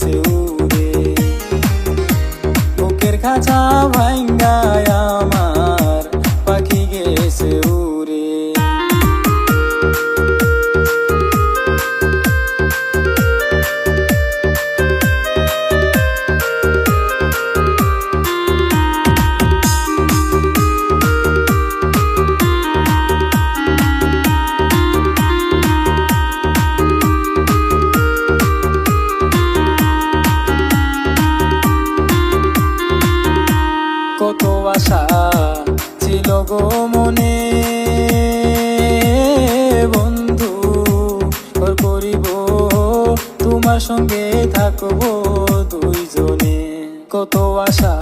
গেছে উড়ে, বুকের খাঁচা ভাঙ্গায় আমার পাখি গেছে উড়ে। কত আশা ছিল গো মনে, বন্ধু ঘর করিব তোমার সঙ্গে থাকবো দুইজনে। কত আশা